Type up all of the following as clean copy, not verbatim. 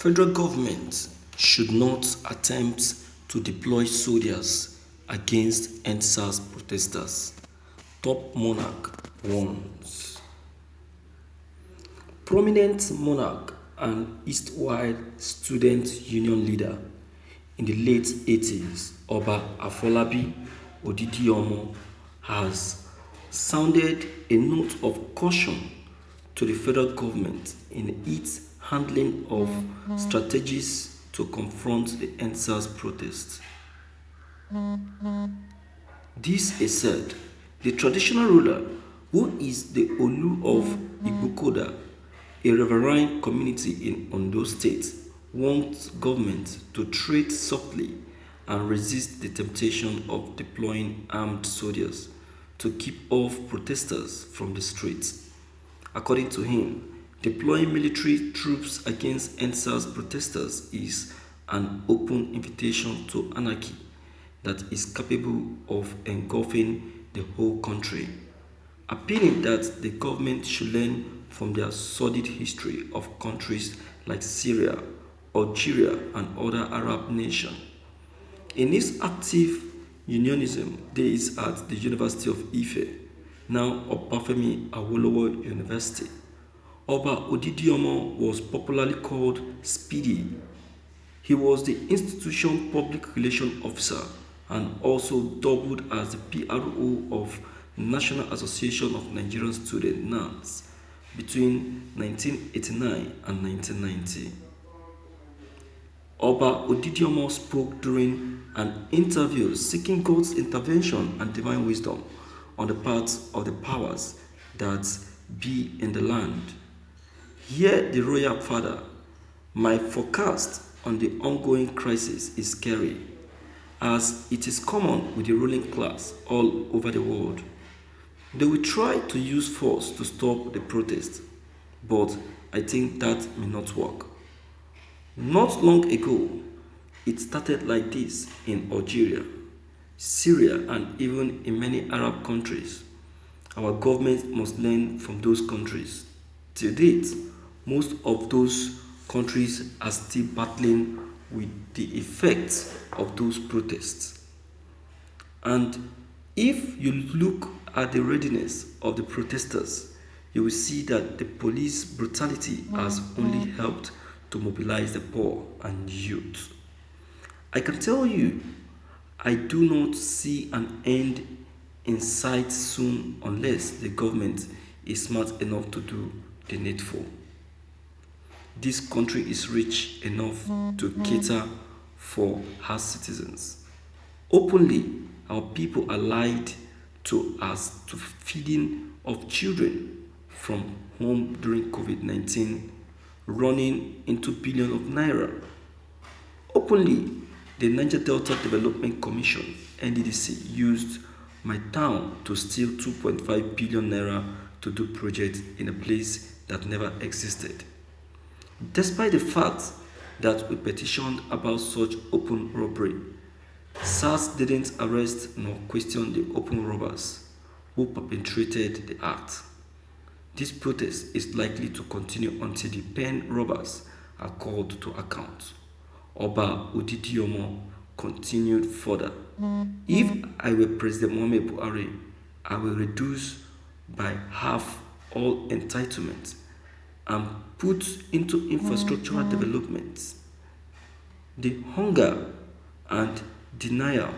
Federal government should not attempt to deploy soldiers against Sars protesters. Top monarch warns. Prominent monarch and Eastwide Student Union leader in the late 80s, Oba Afolabi Odidiomo, has sounded a note of caution to the federal government in its handling of strategies to confront the EndSARS protests. This is said, the traditional ruler, who is the Olu of Igbokoda, a riverine community in Ondo State, wants government to tread softly and resist the temptation of deploying armed soldiers to keep off protesters from the streets. According to him, deploying military troops against EndSARS protesters is an open invitation to anarchy that is capable of engulfing the whole country, appealing that the government should learn from their sordid history of countries like Syria, Algeria, and other Arab nations. In his active unionism days at the University of Ife, now Obafemi Awolowo University, Oba Odidiomo was popularly called Speedy. He was the institution public relations officer and also doubled as the PRO of National Association of Nigerian Students (NANS) between 1989 and 1990. Oba Odidiomo spoke during an interview seeking God's intervention and divine wisdom on the part of the powers that be in the land. Here, the royal father, my forecast on the ongoing crisis is scary, as it is common with the ruling class all over the world. They will try to use force to stop the protest, but I think that may not work. Not long ago, it started like this in Algeria, Syria, and even in many Arab countries. Our government must learn from those countries. To date, most of those countries are still battling with the effects of those protests. And if you look at the readiness of the protesters, you will see that the police brutality has only helped to mobilize the poor and youth. I can tell you, I do not see an end in sight soon unless the government is smart enough to do the needful. This country is rich enough to cater for her citizens. Openly, our people are lied to as to feeding of children from home during COVID-19, running into billions of naira. Openly, the Niger Delta Development Commission (NDDC) used my town to steal 2.5 billion naira to do projects in a place that never existed. Despite the fact that we petitioned about such open robbery, SARS didn't arrest nor question the open robbers who perpetrated the act. This protest is likely to continue until the pen robbers are called to account. Oba Odidiomo continued further. If I were President Mohamed Buhari, I will reduce by half all entitlements and put into infrastructural development. The hunger and denial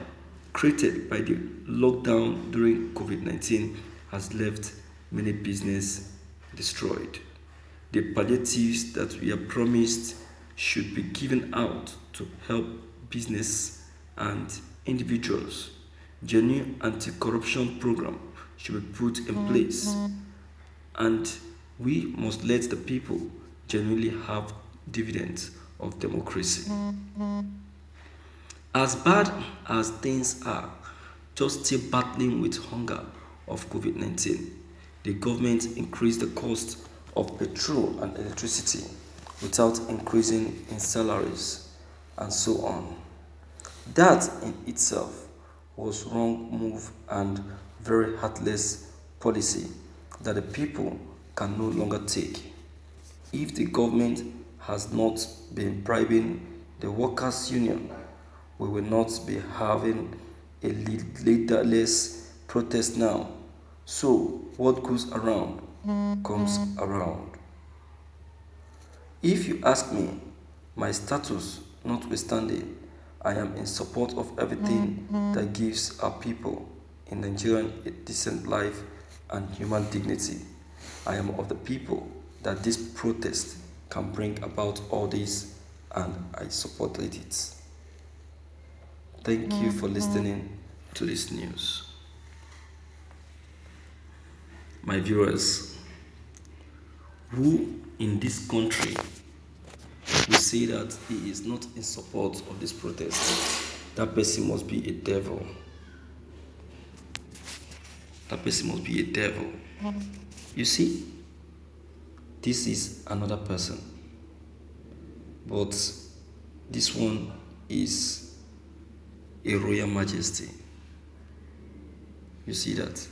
created by the lockdown during COVID-19 has left many businesses destroyed. The palliatives that we are promised should be given out to help business and individuals. Genuine anti-corruption program should be put in place, and we must let the people genuinely have dividends of democracy. As bad as things are, just still battling with hunger of COVID-19, the government increased the cost of petrol and electricity without increasing in salaries and so on. That in itself was wrong move and very heartless policy that the people can no longer take. If the government has not been bribing the workers' union, we will not be having a leaderless protest now. So, what goes around comes around. If you ask me, my status notwithstanding, I am in support of everything that gives our people in Nigeria a decent life and human dignity. I am of the people that this protest can bring about all this, and I supported it. Thank you for listening to this news. My viewers, who in this country will say that he is not in support of this protest, that person must be a devil. That person must be a devil. You see, this is another person, but this one is a royal majesty. You see that?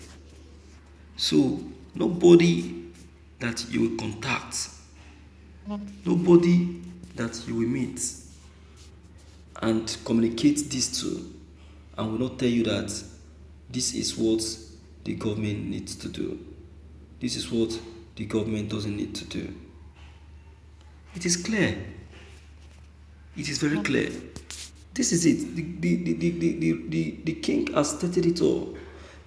So, nobody that you will contact, nobody that you will meet and communicate this to, and will not tell you that this is what the government needs to do. This is what the government doesn't need to do. It is clear. It is very clear. This is it. The king has stated it all.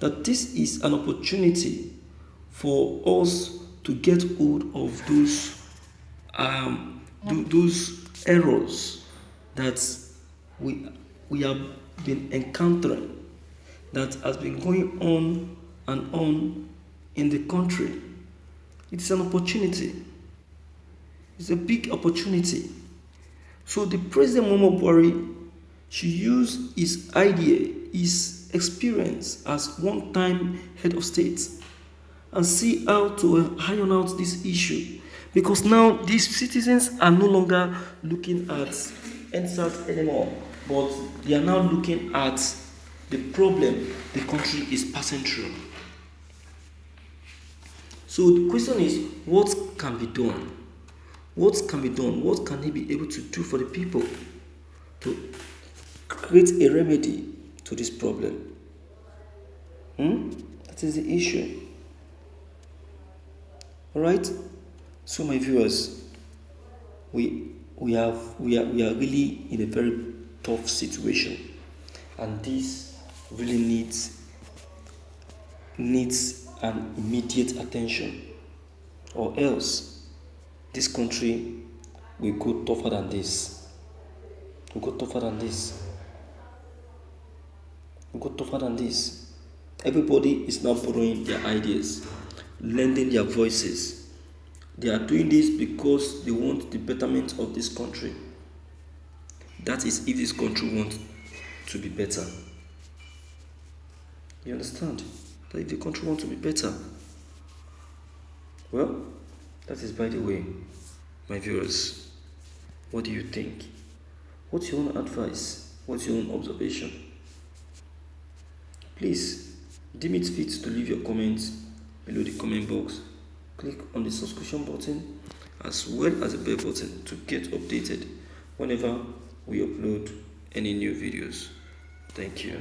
That this is an opportunity for us to get hold of those errors that we have been encountering, that has been going on and on in the country. It's an opportunity. It's a big opportunity. So the President Muhammadu Buhari should use his idea, his experience as one-time head of state, and see how to iron out this issue. Because now these citizens are no longer looking at NSAS anymore, but they are now looking at the problem the country is passing through. So the question is, what can be done? What can be done? What can he be able to do for the people to create a remedy to this problem? That is the issue. All right. So my viewers, we are really in a very tough situation, and this really needs an immediate attention, or else this country will go tougher than this. Will go tougher than this. Will go tougher than this. Everybody is now borrowing their ideas, lending their voices. They are doing this because they want the betterment of this country. That is, if this country wants to be better. You understand? That if the country wants to be better. Well, that is by the way. My viewers, what do you think? What's your own advice? What's your own observation? Please, deem it fit to leave your comments below the comment box. Click on the subscription button as well as the bell button to get updated whenever we upload any new videos. Thank you.